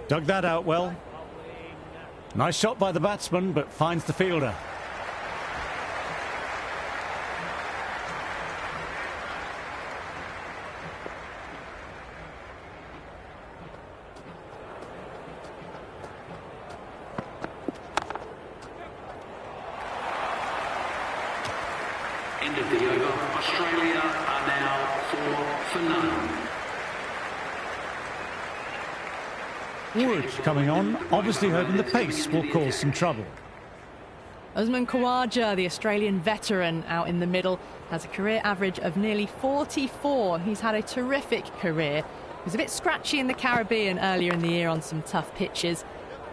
Dug that out well. Nice shot by the batsman, but finds the fielder. End of the over. Australia are now 4 for none. Wood coming on, obviously hoping the pace will cause some trouble. Usman Khawaja, the Australian veteran, out in the middle, has a career average of nearly 44. He's had a terrific career. He was a bit scratchy in the Caribbean earlier in the year on some tough pitches.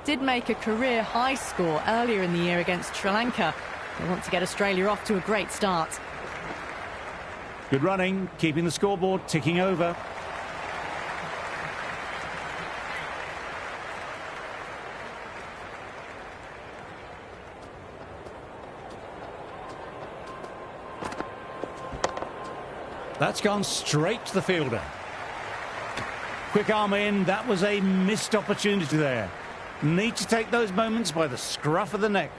Did make a career high score earlier in the year against Sri Lanka. They want to get Australia off to a great start. Good running, keeping the scoreboard ticking over. That's gone straight to the fielder. Quick arm in, that was a missed opportunity there. Need to take those moments by the scruff of the neck.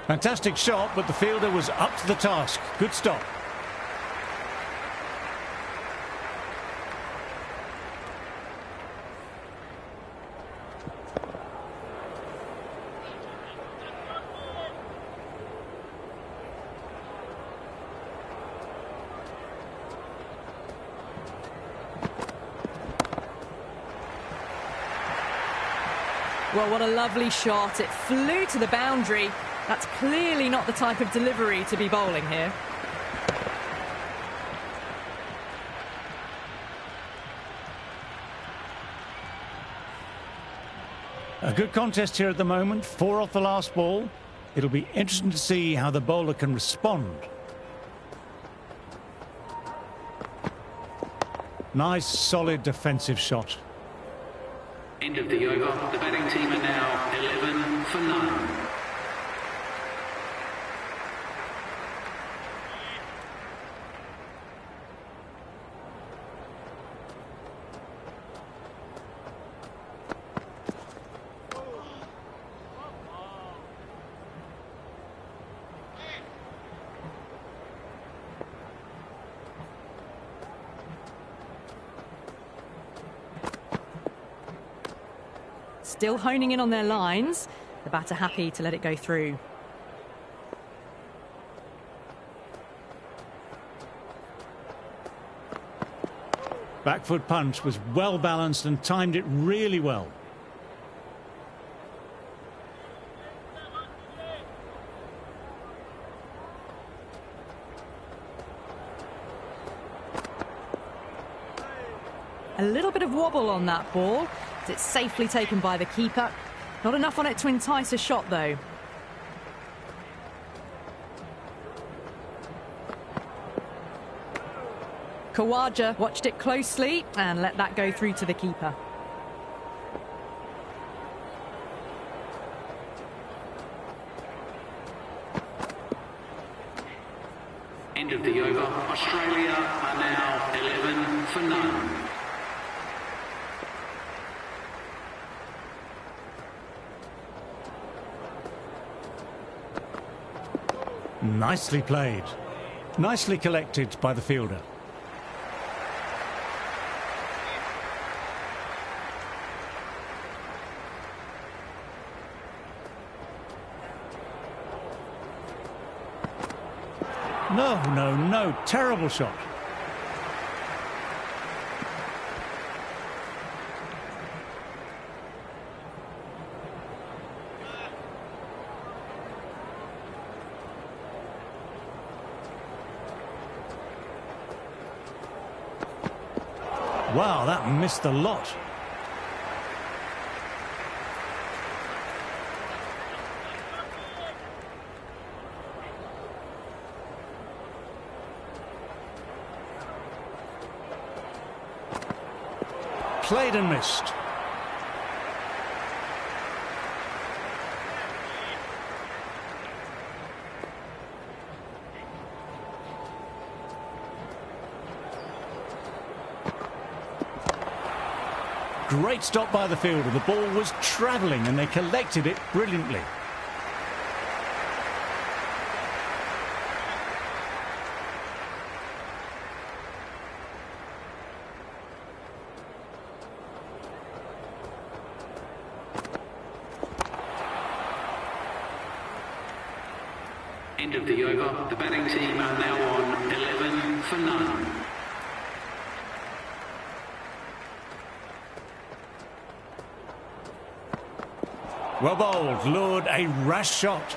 Fantastic shot, but the fielder was up to the task. Good stop. Well, what a lovely shot. It flew to the boundary. That's clearly not the type of delivery to be bowling here. A good contest here at the moment. 4 off the last ball. It'll be interesting to see how the bowler can respond. Nice, solid defensive shot. End of the over. The batting team are now 11 for none. Still honing in on their lines. The batter happy to let it go through. Back foot punch was well balanced and timed it really well. A little bit of wobble on that ball. It's safely taken by the keeper. Not enough on it to entice a shot, though. Khawaja watched it closely and let that go through to the keeper. End of the over. Australia are now 11 for none. Nicely played. Nicely collected by the fielder. No, no, no. Terrible shot. Wow, that missed a lot. played and missed. Great stop by the fielder. The ball was travelling and they collected it brilliantly. End of the over. The batting team are now on 11 for none. Well bowled, lured a rash shot.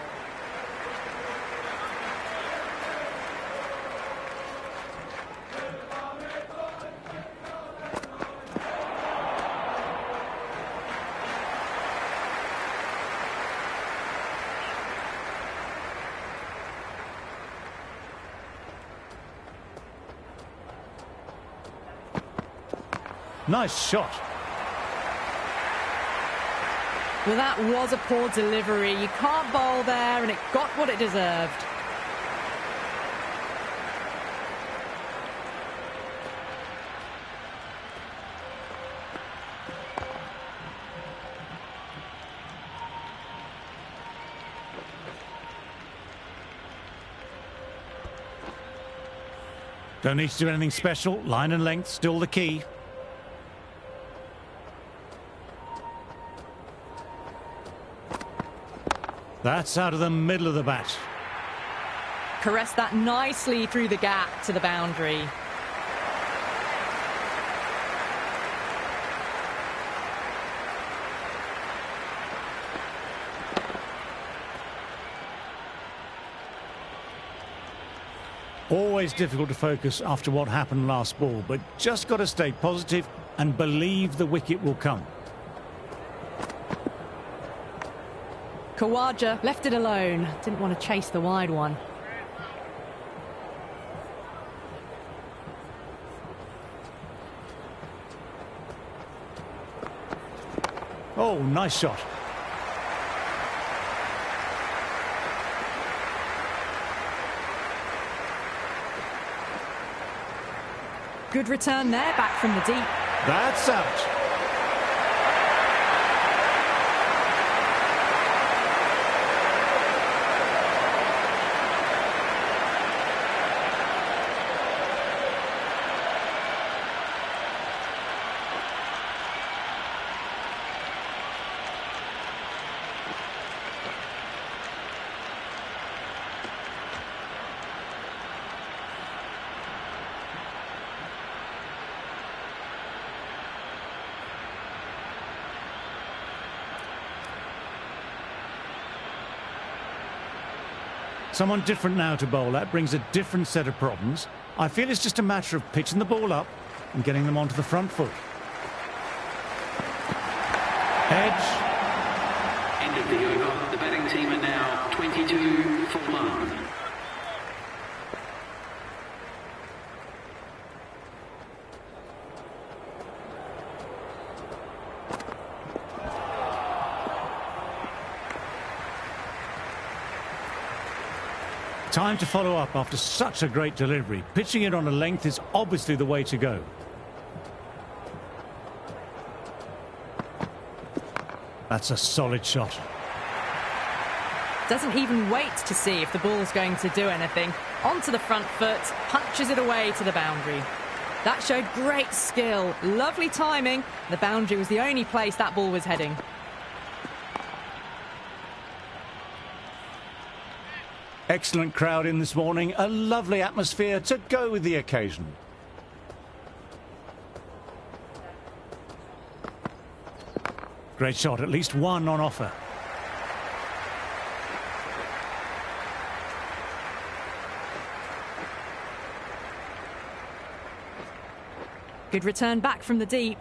Nice shot. Well, that was a poor delivery. You can't bowl there, and it got what it deserved. Don't need to do anything special. Line and length, still the key. That's out of the middle of the bat. Caressed that nicely through the gap to the boundary. Always difficult to focus after what happened last ball, but just got to stay positive and believe the wicket will come. Khawaja left it alone. Didn't want to chase the wide one. Oh, nice shot. Good return there, back from the deep. That's out. Someone different now to bowl at brings a different set of problems. I feel it's just a matter of pitching the ball up and getting them onto the front foot. Edge. End of the over. The batting team are now 22 for 1. Time to follow up after such a great delivery. Pitching it on a length is obviously the way to go. That's a solid shot. Doesn't even wait to see if the ball's going to do anything. Onto the front foot, punches it away to the boundary. That showed great skill, lovely timing. The boundary was the only place that ball was heading. Excellent crowd in this morning, a lovely atmosphere to go with the occasion. Great shot, at least one on offer. Good return back from the deep.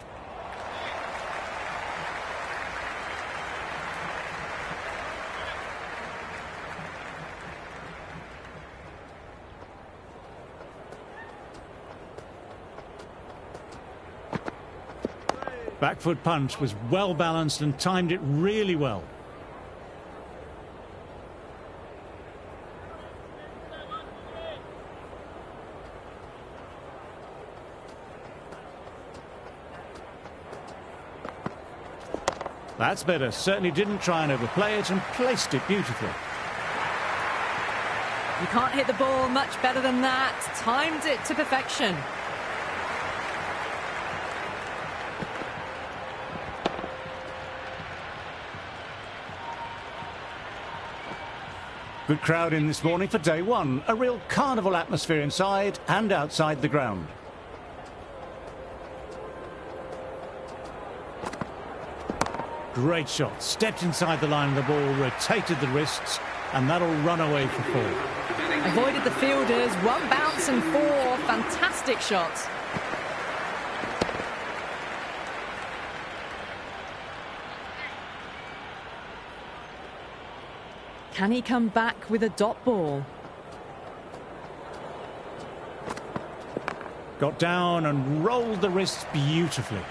Back foot punch was well balanced and timed it really well. That's better. Certainly didn't try and overplay it and placed it beautifully. You can't hit the ball much better than that. Timed it to perfection. Good crowd in this morning for day one. A real carnival atmosphere inside and outside the ground. Great shot. Stepped inside the line of the ball, rotated the wrists, and that'll run away for four. Avoided the fielders. One bounce and four. Fantastic shots. Can he come back with a dot ball? Got down and rolled the wrists beautifully.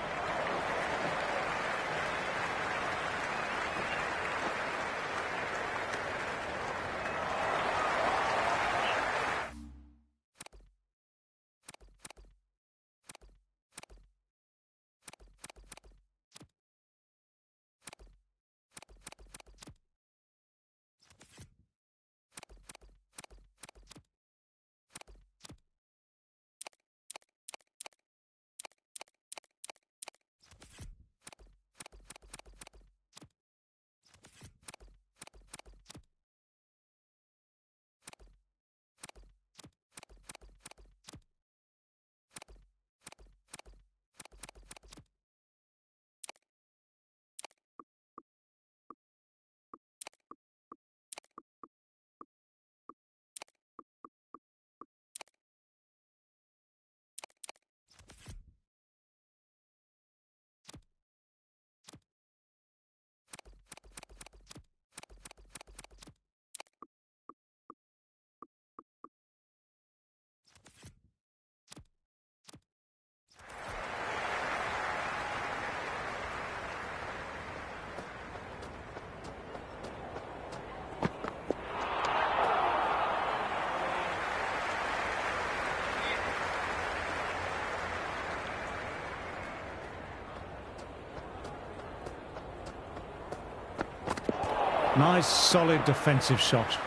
Nice, solid defensive shot.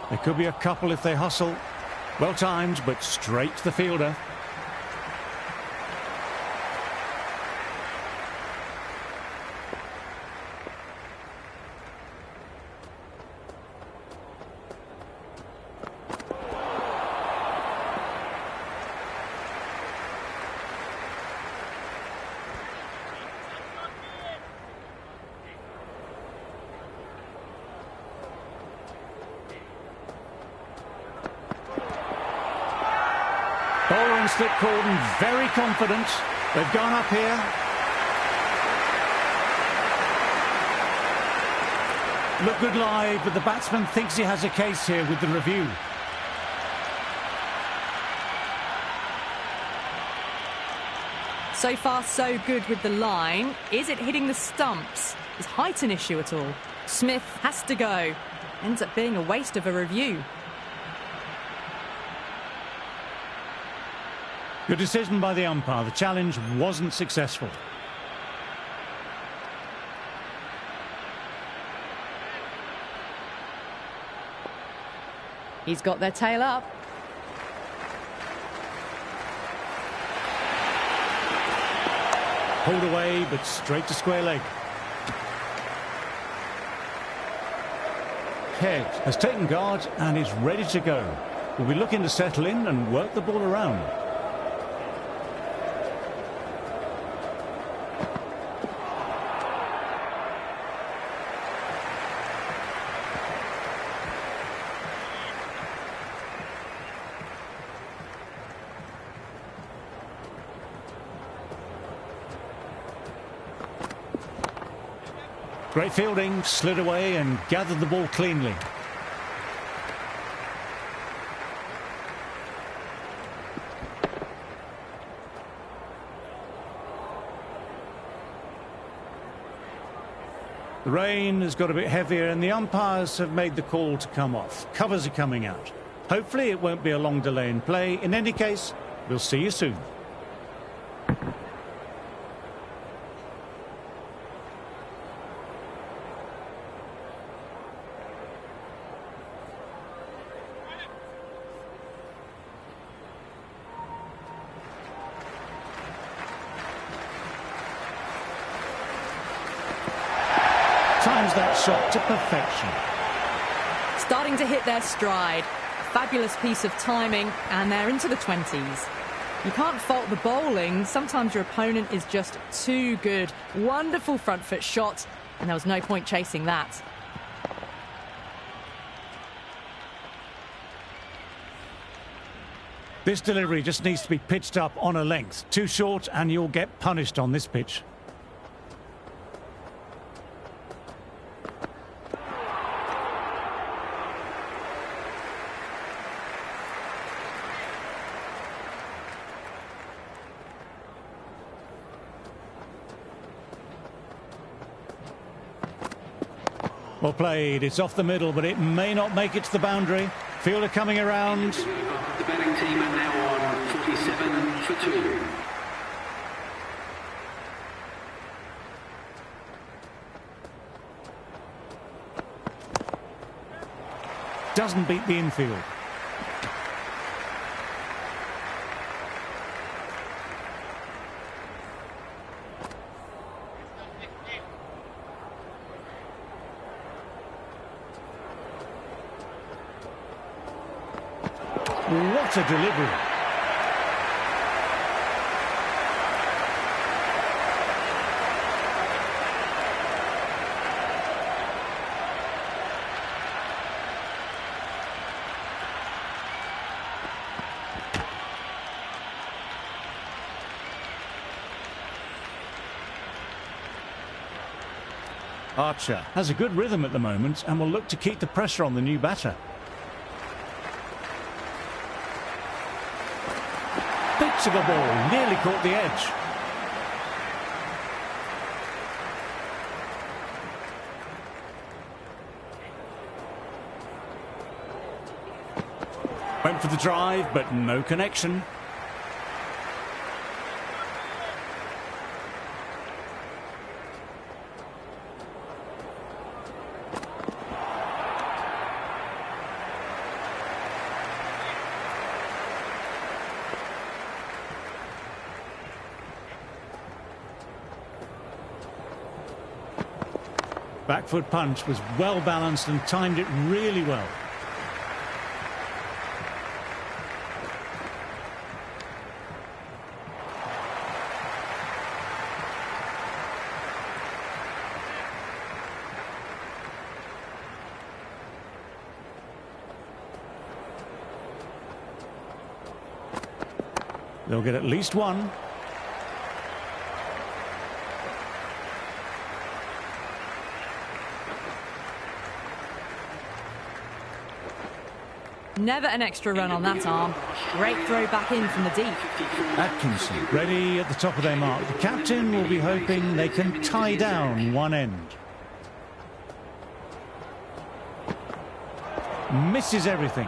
There could be a couple if they hustle. Well timed, but straight to the fielder. Bowler and slip cordon, very confident. They've gone up here. Look good live, but the batsman thinks he has a case here with the review. So far, so good with the line. Is it hitting the stumps? Is height an issue at all? Smith has to go. Ends up being a waste of a review. Good decision by the umpire. The challenge wasn't successful. He's got their tail up. Pulled away, but straight to square leg. Head has taken guard and is ready to go. We'll be looking to settle in and work the ball around. Great fielding, slid away and gathered the ball cleanly. The rain has got a bit heavier and the umpires have made the call to come off. Covers are coming out. Hopefully it won't be a long delay in play. In any case, we'll see you soon. Times that shot to perfection. Starting to hit their stride. Fabulous piece of timing, and they're into the 20s. You can't fault the bowling. Sometimes your opponent is just too good. Wonderful front foot shot, and there was no point chasing that. This delivery just needs to be pitched up on a length. Too short and you'll get punished on this pitch. Well played, it's off the middle, but it may not make it to the boundary. Fielder coming around. The batting team are now on 47 for 2. Doesn't beat the infield. What a delivery. Archer has a good rhythm at the moment and will look to keep the pressure on the new batter. Bits of a ball, nearly caught the edge. Went for the drive, but no connection. Back foot punch was well balanced and timed it really well. They'll get at least one. Never an extra run on that arm. Great throw back in from the deep. Atkinson ready at the top of their mark. The captain will be hoping they can tie down one end. Misses everything.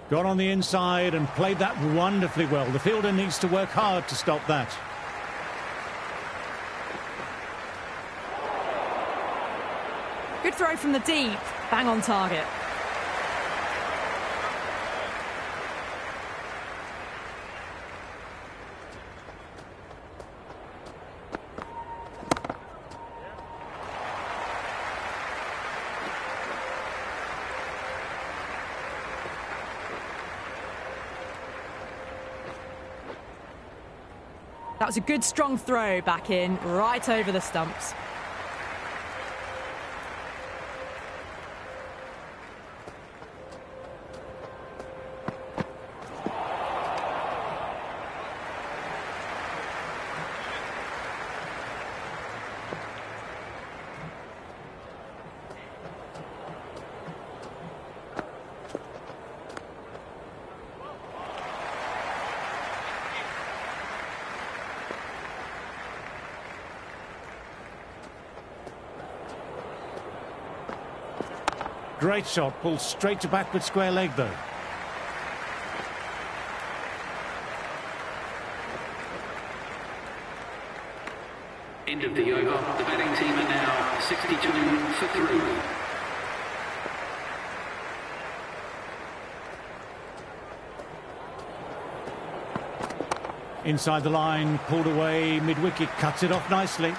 Got on the inside and played that wonderfully well. The fielder needs to work hard to stop that. Good throw from the deep. Bang on target. That was a good strong throw back in, right over the stumps. Great shot, pulled straight to backward square leg though. End of the over. The batting team are now 62 for 3. Inside the line, pulled away, mid-wicket, cuts it off nicely.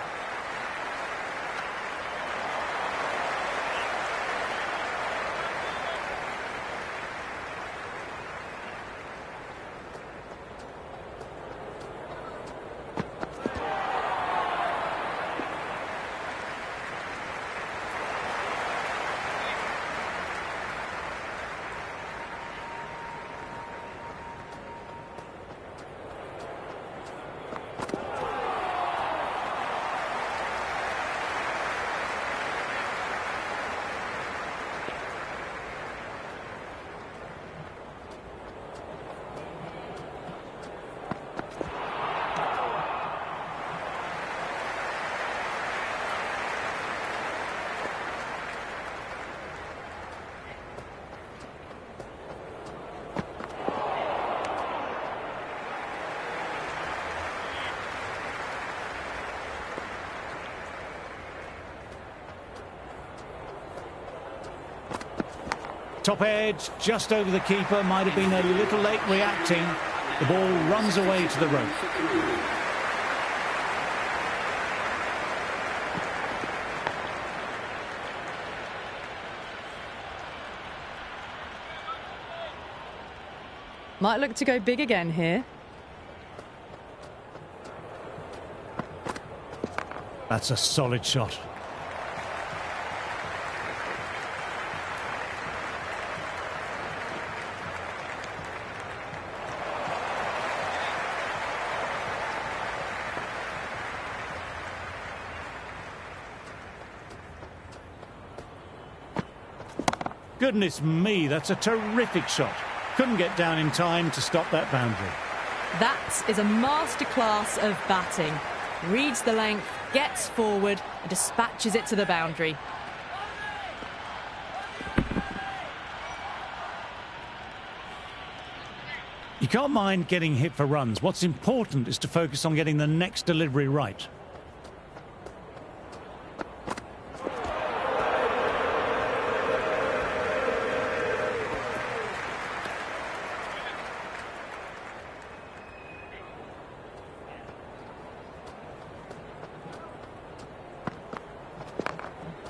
Top edge, just over the keeper, might have been a little late reacting. The ball runs away to the rope. Might look to go big again here. That's a solid shot. Goodness me, that's a terrific shot. Couldn't get down in time to stop that boundary. That is a masterclass of batting. Reads the length, gets forward and dispatches it to the boundary. You can't mind getting hit for runs. What's important is to focus on getting the next delivery right.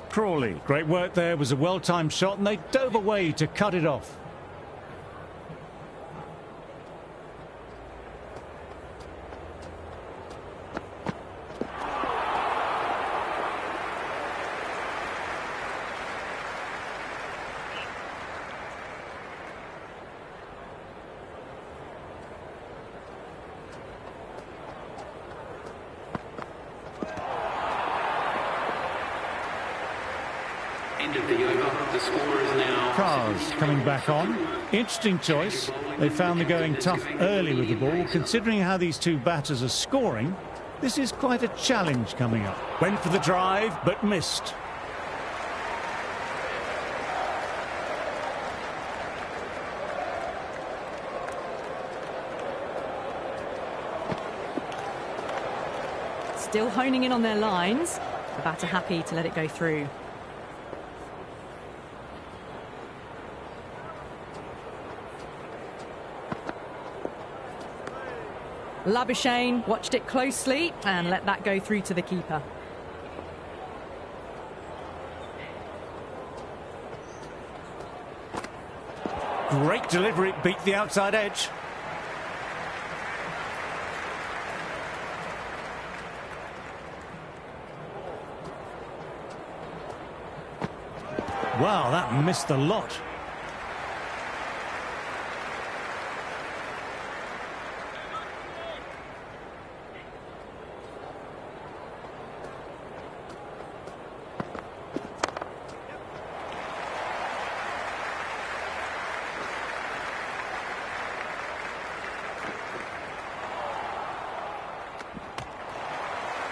Crawley, great work there, was a well-timed shot and they dove away to cut it off. End of the over. The score is now Pras coming back on. Interesting choice. They found the going tough early with the ball. Considering how these two batters are scoring, this is quite a challenge coming up. Went for the drive, but missed. Still honing in on their lines. The batter happy to let it go through. Labuschagne watched it closely and let that go through to the keeper. Great delivery, beat the outside edge. Wow, that missed the lot.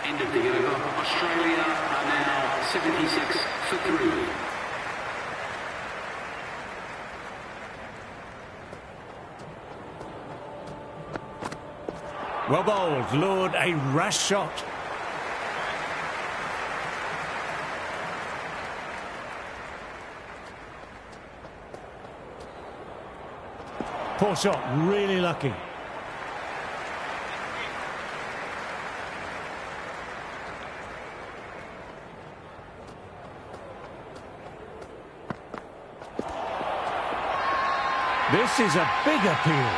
End of the over. Australia are now 76 for 3. Well bowled, lured a rash shot. Poor shot, really lucky. This is a big appeal.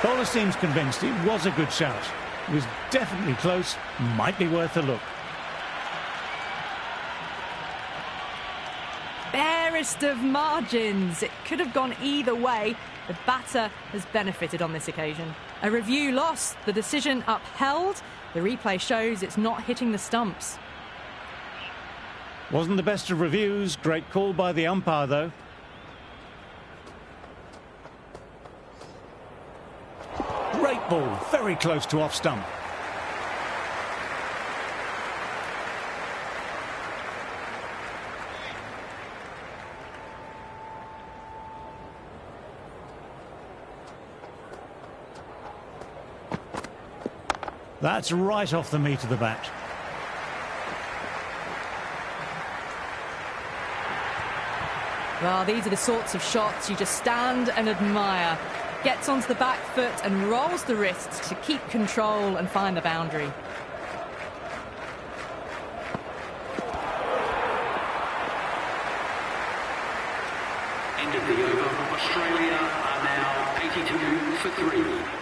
Bowler seems convinced it was a good shout. It was definitely close, might be worth a look. Barest of margins. It could have gone either way. The batter has benefited on this occasion. A review lost, the decision upheld. The replay shows it's not hitting the stumps. Wasn't the best of reviews. Great call by the umpire, though. Great ball, very close to off stump. That's right off the meat of the bat. Well, these are the sorts of shots you just stand and admire. Gets onto the back foot and rolls the wrists to keep control and find the boundary. End of the over. Australia are now 82 for 3.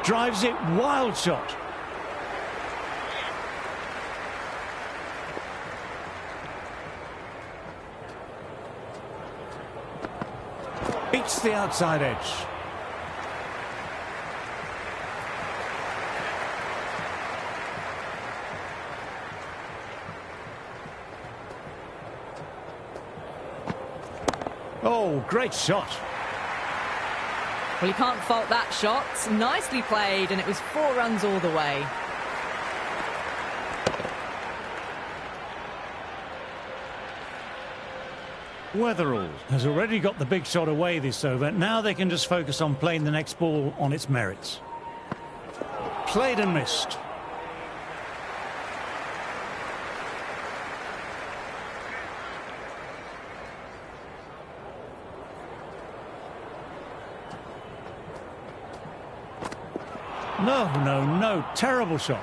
Drives it, wild shot. Beats the outside edge. Oh, great shot. Well, you can't fault that shot. Nicely played, and it was 4 runs all the way. Weatherall has already got the big shot away this over. Now they can just focus on playing the next ball on its merits. Played and missed. No. Terrible shot.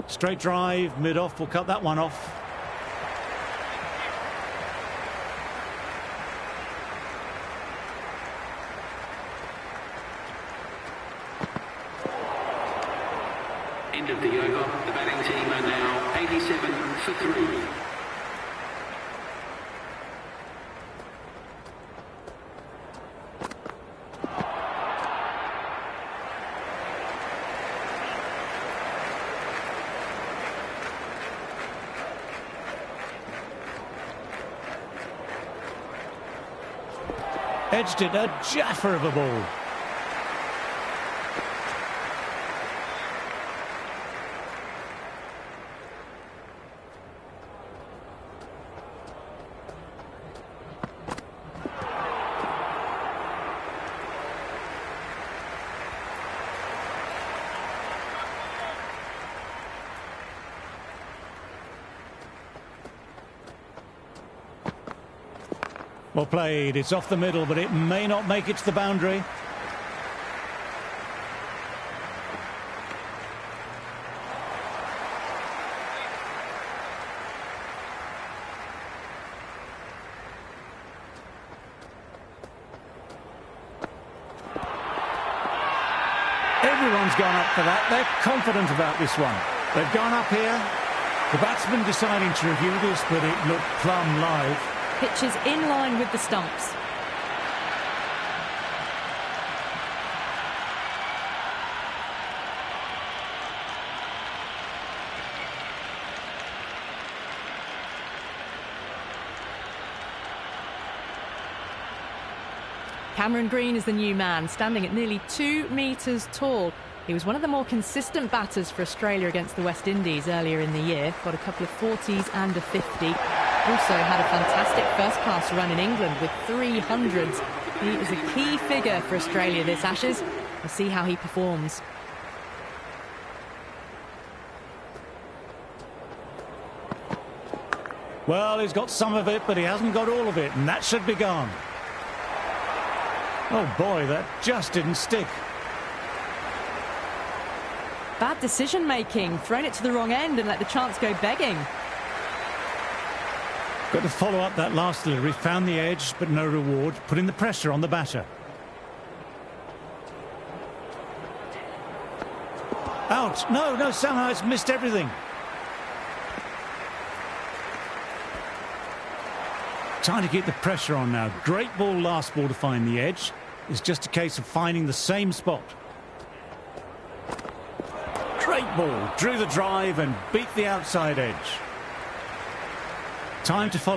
Straight drive, mid-off, will cut that one off. End of the over. The batting team are now 87 for 3. Edged it, a jaffer of a ball. Well played, it's off the middle, but it may not make it to the boundary. Everyone's gone up for that. They're confident about this one. They've gone up here. The batsman deciding to review this, but it looked plumb live. Pitch is in line with the stumps. Cameron Green is the new man, standing at nearly 2 metres tall. He was one of the more consistent batters for Australia against the West Indies earlier in the year. Got a couple of 40s and a 50. Also had a fantastic first-class run in England with 300s. He is a key figure for Australia this Ashes. We'll see how he performs. Well, he's got some of it, but he hasn't got all of it, and that should be gone. Oh boy, that just didn't stick. Bad decision-making, thrown it to the wrong end and let the chance go begging. Got to follow up that last delivery, found the edge, but no reward, putting the pressure on the batter. Out! No, somehow it's missed everything. Trying to keep the pressure on now. Great ball last ball to find the edge. It's just a case of finding the same spot. Great ball. Drew the drive and beat the outside edge. Time to follow